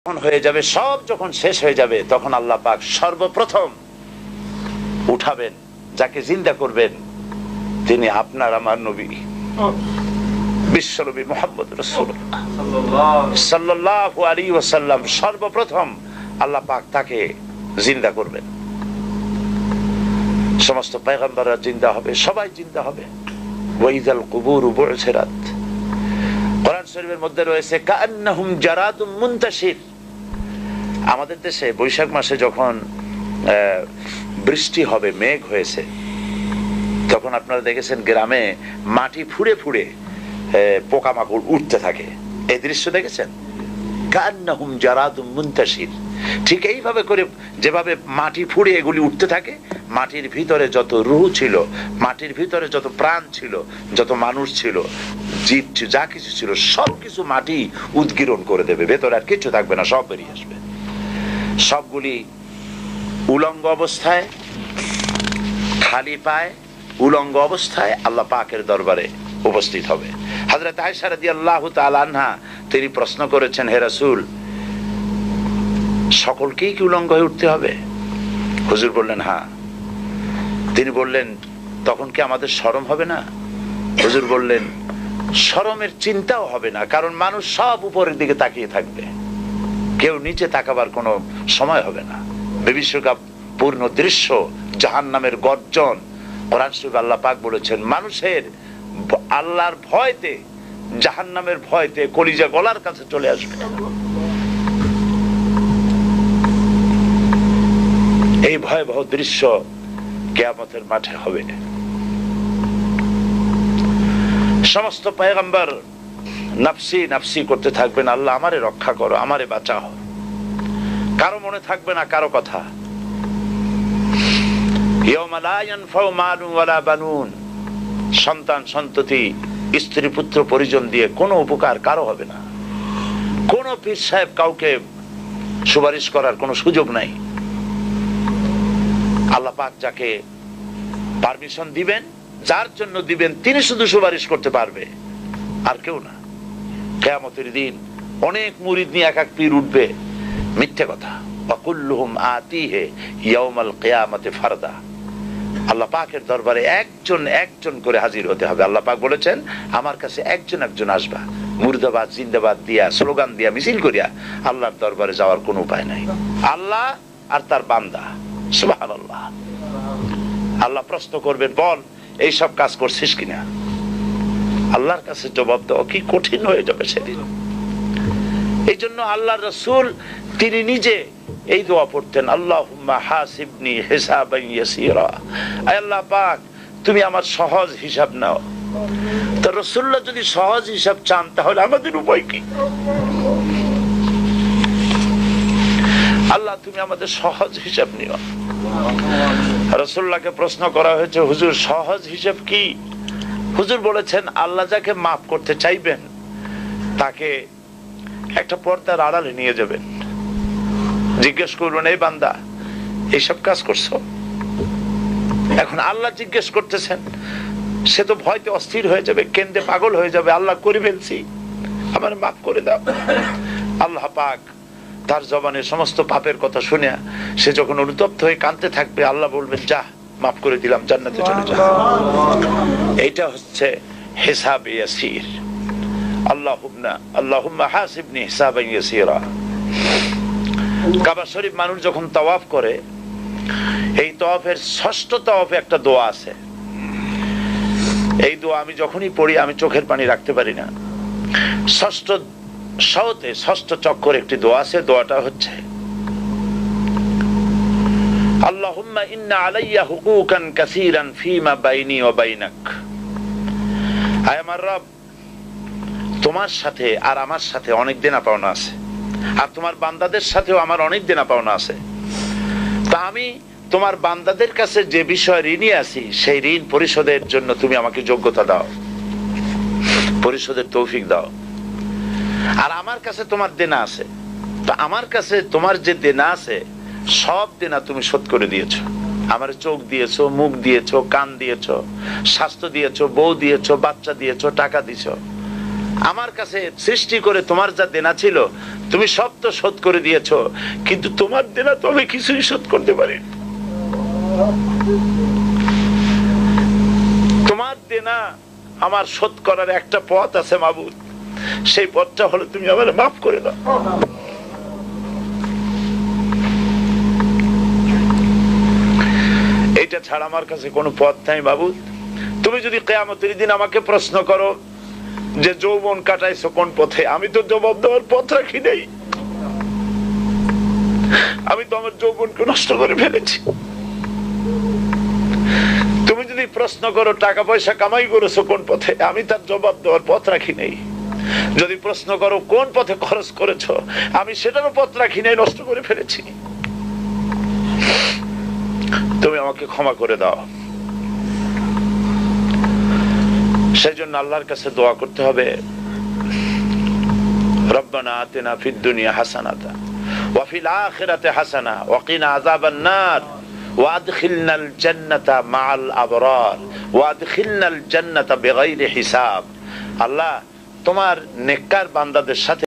হয়ে যাবে, সব যখন শেষ হয়ে যাবে, তখন আল্লাহ পাক সর্বপ্রথম উঠাবেন, যাকে জিন্দা করবেন তিনি আপনার আমার নবী বিশ্বনবী মুহাম্মদ রাসূলুল্লাহ সাল্লাল্লাহু আলাইহি ওয়াসাল্লাম। সর্বপ্রথম আল্লাহ পাক তাকে জিন্দা করবেন। সমস্ত পয়গম্বররা জিন্দা হবে, সবাই জিন্দা হবে। ওয়াইযাল কুবুরু বু'সিরাত, কোরআন শরীফের মধ্যে রয়েছে কাআন্নাহুম জারাদুম মুনতাশির। আমাদের দেশে বৈশাখ মাসে যখন বৃষ্টি হবে, মেঘ হয়েছে, তখন আপনারা দেখেছেন গ্রামে মাটি ফুঁড়ে ফুঁড়ে পোকামাকড় উঠতে থাকে। এই দৃশ্য দেখেছেন? কাআন্নাহুম জারাদুম মুনতাশির। ঠিক এইভাবে করে যেভাবে মাটি ফুঁড়ে এগুলি উঠতে থাকে, মাটির ভিতরে যত রূহ ছিল, মাটির ভিতরে যত প্রাণ ছিল, যত মানুষ ছিল, জীব যা কিছু ছিল, সবকিছু মাটি উদ্গীরণ করে দেবে, ভেতরে আর কিছু থাকবে না, সব বেরিয়ে আসবে। সবগুলি উলঙ্গ অবস্থায়, খালি পায়ে, উলঙ্গ অবস্থায় আল্লাহ পাকের দরবারে উপস্থিত হবে। হযরত আয়েশা রাদিয়াল্লাহু তাআলা আনহা তিনি প্রশ্ন করেছেন, হে রাসূল, সকলকেই কি উলঙ্গ হয়ে উঠতে হবে? হুজুর বললেন হ্যাঁ। তিনি বললেন, তখন কি আমাদের শরম হবে না? হুজুর বললেন, শরমের চিন্তাও হবে না, কারণ মানুষ সব উপরের দিকে তাকিয়ে থাকবে, কেউ নিচে তাকাবার কোনো সময় হবে না। বিভীষিকা পূর্ণ দৃশ্য, জাহান্নামের গর্জন। কোরআন শরীফে আল্লাহ পাক বলেছেন, মানুষের আল্লাহর ভয়তে, জাহান্নামের ভয়তে কলিজা গলার কাছে চলে আসবে। এই ভয়াবহ দৃশ্য কিয়ামতের মাঠে হবে। সমস্ত পয়গম্বর নাফসি নাফসি করতে থাকবেন, আল্লাহ আমারে রক্ষা করো, আমারে বাঁচাও। কারো মনে থাকবে না কারো কথা। ইয়াউমা লা ইয়ানফাউ মালুন ওয়ালা বানুন, সন্তান সন্ততি, স্ত্রী পুত্র পরিজন দিয়ে কোনো উপকার কারো হবে না। কোন পীর সাহেব কাউকে সুপারিশ করার কোনো সুযোগ নাই। আল্লাহ পাক যাকে পারমিশন দিবেন, যার জন্য দিবেন, তিনি শুধু সুপারিশ করতে পারবে, আর কেউ না। কিয়ামতের দিন অনেক মুরিদ নিয়ে এক এক পীর উঠবে, মিথ্যে কথা। ওয়াকুল্লুহুম আতিহি ইয়াউমাল কিয়ামাতি ফারদা। আল্লাহ পাকের দরবারে একজন একজন করে হাজির হতে হবে। আল্লাহ পাক বলেছেন, আমার কাছে একজন একজন আসবা। মুর্দাবাদ জিন্দাবাদ দিয়া, স্লোগান দিয়া, মিছিল করিয়া আল্লাহর দরবারে যাওয়ার কোনো উপায় নাই। আল্লাহ আর তার বান্দা, সুবহানাল্লাহ। আল্লাহ প্রশ্ন করবেন, বল এইসব কাজ করছিস কিনা? আল্লাহর কাছে জবাব দেওয়া কি কঠিন হয়ে যাবে সেদিন। এই জন্য আল্লাহর রাসূল তিনি নিজে এই দোয়া পড়তেন, আল্লাহুম্মা হাসিবনি হিসাবান ইয়াসীরা। আয় আল্লাহ পাক, তুমি আমার সহজ হিসাব নাও। তো রাসূলুল্লাহ যদি সহজ হিসাব চান, তাহলে আমাদের উপায় কি? আল্লাহ তুমি আমাদের সহজ হিসাব নিও। রাসূলুল্লাহকে প্রশ্ন করা হয়েছে, হুজুর সহজ হিসাব কি? হুজুর বলেছেন, আল্লাহ যাকে মাফ করতে চাইবেন তাকে একটা পর্দার আড়ালে নিয়ে যাবেন, জিজ্ঞেস করবেন, এই বান্দা এইসব কাজ করছো? এখন আল্লাহ জিজ্ঞেস করতেছেন, সে তো ভয়তে অস্থির হয়ে যাবে, কেন্দে পাগল হয়ে যাবে, আল্লাহ করে ফেলছি, আমার মাফ করে দাও। আল্লাহ পাক তার জবানে সমস্ত পাপের কথা শুনে সে যখন অনুতপ্ত হয়ে কাঁদতে থাকবে, আল্লাহ বলবেন, যা মাফ করে দিলাম, জান্নাতে চলে যা। এইটা হচ্ছে হিসাব ইয়াসির। আল্লাহুম্মা হাসিবনি হিসাবান ইয়াসীরা। কাবা শরীফ মানুষ যখন তাওয়াফ করে, এই তাওয়াফের ষষ্ঠ তাওয়াফে একটা দোয়া আছে। এই দোয়া আমি যখনই পড়ি আমি চোখের পানি রাখতে পারি না। ষষ্ঠ চক্কর একটি দোয়া আছে। দোয়াটা হচ্ছে, আল্লাহুম্মা ইন্না আলাইয়া হুকুকান কাসীরান ফীমা বাইনি ওয়া বাইনাক। আয় আমার রব, তোমার সাথে আর আমার সাথে অনেক দেনা পাওনা আছে, আর তোমার বান্দাদের সাথেও আমার অনেক দেনা পাওনা আছে। তা আমি তোমার বান্দাদের কাছে যে বিষয় ঋণী আছি, সেই ঋণ পরিশোধের জন্য তুমি আমাকে যোগ্যতা দাও, পরিশোধের তৌফিক দাও। আর আমার কাছে তোমার দেনা আছে, তো আমার কাছে তোমার যে দেনা আছে, সব দেনা তুমি শোধ করে দিয়েছো। আমার চোখ দিয়েছো, মুখ দিয়েছো, কান দিয়েছো, স্বাস্থ্য দিয়েছো, বউ দিয়েছো, বাচ্চা দিয়েছো, টাকা দিয়েছো, আমার কাছে সৃষ্টি করে তোমার যা দেনা ছিল তুমি সব তো শোধ করে দিয়েছো, কিন্তু তোমার দেনা তো আমি কিছুই শোধ করতে পারি। তোমার দেনা আমার শোধ করার একটা পথ আছে মাবুদ, সেই পথটা হলো তুমি আমার মাফ করে দাও। এইটা ছাড়া আমার কাছে কোনো পথ নাই মাবুদ। তুমি যদি কিয়ামতের দিন আমাকে প্রশ্ন করো যে যৌবন কাটাইছো কোন পথে, আমি তো জবাব দেওয়ার পথ রাখি নাই। আমি তো আমার যৌবনকে নষ্ট করে ফেলেছি। তুমি যদি প্রশ্ন করো টাকা পয়সা কামাই করেছো কোন পথে, আমি তার জবাব দেওয়ার পথ রাখি নাই। যদি প্রশ্ন করো কোন পথে খরচ করেছো, আমি সেটারও পথ রাখি নাই, নষ্ট করে ফেলেছি। তুমি আমাকে ক্ষমা করে দাও। সেই জন্য আল্লাহর কাছে দোয়া করতে হবে, রব্বানা আতিনা ফিদ দুনিয়া হাসানাতা ওয়া ফিল আখিরাতি হাসানা ওয়া কিনা আযাবান নার ওয়া আদখিলনাল জান্নাতা মাআল আবরার ওয়া আদখিলনাল জান্নাতা বিগাইরি হিসাব। আল্লাহ তোমার নেককার বান্দাদের সাথে